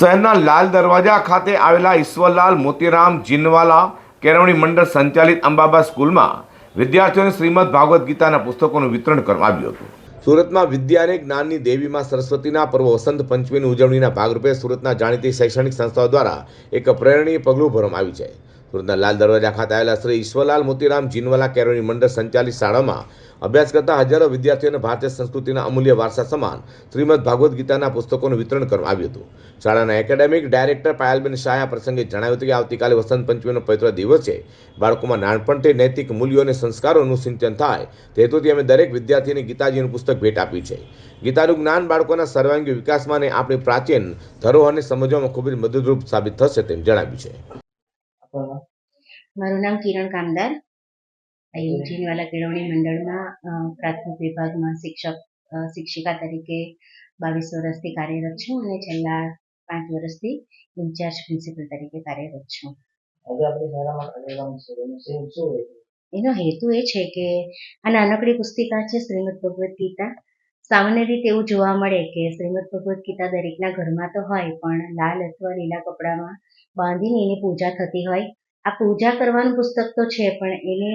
શહેરના લાલ દરવાજા ખાતે આવેલા ઈશ્વરલાલ મોતીરામ જીનવાલા કેળવણી મંડળ સંચાલિત અંબાબા સ્કૂલમાં વિદ્યાર્થીઓને શ્રીમદ ભાગવદ્ ગીતાના પુસ્તકોનું વિતરણ કરવામાં આવ્યું હતું। સુરતમાં વિદ્યા અને જ્ઞાનની દેવીમાં સરસ્વતીના પર્વ વસંત પંચમીની ઉજવણીના ભાગરૂપે સુરતના જાણીતી શૈક્ષણિક સંસ્થાઓ દ્વારા એક પ્રેરણીય પગલું ભરવામાં આવ્યું છે। સુરતના લાલ દરવાજા ખાતે આવેલા શ્રી ઈશ્વરલાલ મોતીરામ જીનવાલા કેળવણી મંડળ સંચાલિત શાળામાં અભ્યાસ કરતા હજારો વિદ્યાર્થીઓને ભારતીય સંસ્કૃતિના અમૂલ્ય વારસા સમાન શ્રીમદ ભાગવદ્ ગીતાના પુસ્તકોનું વિતરણ કરવામાં આવ્યું હતું। શાળાના એકેડેમિક ડાયરેક્ટર પાયલબેન શાહે આ પ્રસંગે જણાવ્યું હતું કે આવતીકાલે વસંત પંચમીનો પવિત્ર દિવસ છે। બાળકોમાં નાનપણથી નૈતિક મૂલ્યો અને સંસ્કારોનું સિંચન થાય તે હેતુથી અમે દરેક વિદ્યાર્થીને ગીતાજીનું પુસ્તક ભેટ આપ્યું છે। ગીતાનું જ્ઞાન બાળકોના સર્વાંગી વિકાસમાં અને આપણી પ્રાચીન ધરોહરને સમજવામાં ખૂબ જ મદદરૂપ સાબિત થશે તેમ જણાવ્યું છે। મારું નામ કિરણ કામદાર, જીનવાલા કેળવણી મંડળમાં પ્રાથમિક વિભાગમાં શિક્ષિકા તરીકે 22 વર્ષથી કાર્યરત છું અને છેલ્લા 5 વર્ષથી ઇન્ચાર્જ પ્રિન્સિપલ તરીકે કાર્યરત છું। એનો હેતુ એ છે કે આ નાનકડી પુસ્તિકા છે શ્રીમદ ભગવદ્ ગીતા। સામાન્ય રીતે એવું જોવા મળે કે શ્રીમદ ભગવદ્ ગીતા દરેકના ઘરમાં તો હોય, પણ લાલ અથવા લીલા કપડામાં બાંધીને એની પૂજા થતી હોય। આ પૂજા કરવાનું પુસ્તક તો છે, પણ એને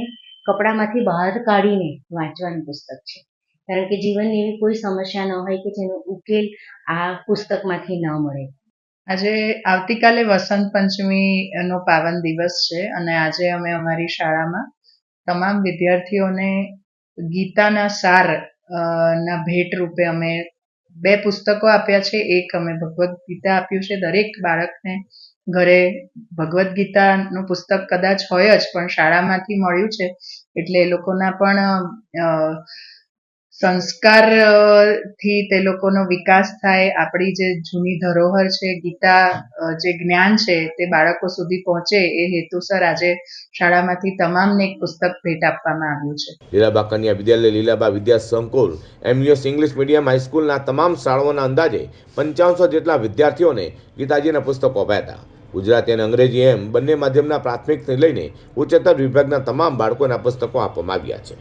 કપડામાંથી બહાર કાઢીને વાંચવાનું પુસ્તક છે, કારણ કે જીવનની એવી કોઈ સમસ્યા ન હોય કે જેનો ઉકેલ આ પુસ્તકમાંથી ન મળે। આજે આવતીકાલે વસંત પંચમીનો પાવન દિવસ છે અને આજે અમે અમારી શાળામાં તમામ વિદ્યાર્થીઓને ગીતાના સાર ના ભેટ રૂપે અમે 2 પુસ્તકો આપ્યા છે। એક અમે ભગવદ્ ગીતા આપ્યું છે। દરેક બાળકને ઘરે ભગવદ્ ગીતાનું પુસ્તક કદાચ હોય જ, પણ શાળામાંથી મળ્યું છે એટલે એ લોકોના પણ સંસ્કારથી તે લોકોનો વિકાસ થાય। આપણી જે જૂની ધરોહર છે, ગીતા જે જ્ઞાન છે તે બાળકો સુધી પહોંચે એ હેતુસર આજે શાળામાંથી તમામને એક પુસ્તક ભેટ આપવામાં આવ્યું છે। લીલાબા કન્યા વિદ્યાલય, લીલાબા વિદ્યા સંકુલ, એમયુએસ ઇંગ્લિશ મીડિયમ હાઈસ્કૂલના તમામ શાળાઓના અંદાજે 5500 જેટલા વિદ્યાર્થીઓને ગીતાજીના પુસ્તકો અપાયા હતા। ગુજરાતી અને અંગ્રેજી એમ બંને માધ્યમના પ્રાથમિકથી લઈને ઉચ્ચતર વિભાગના તમામ બાળકોના પુસ્તકો આપવામાં આવ્યા છે।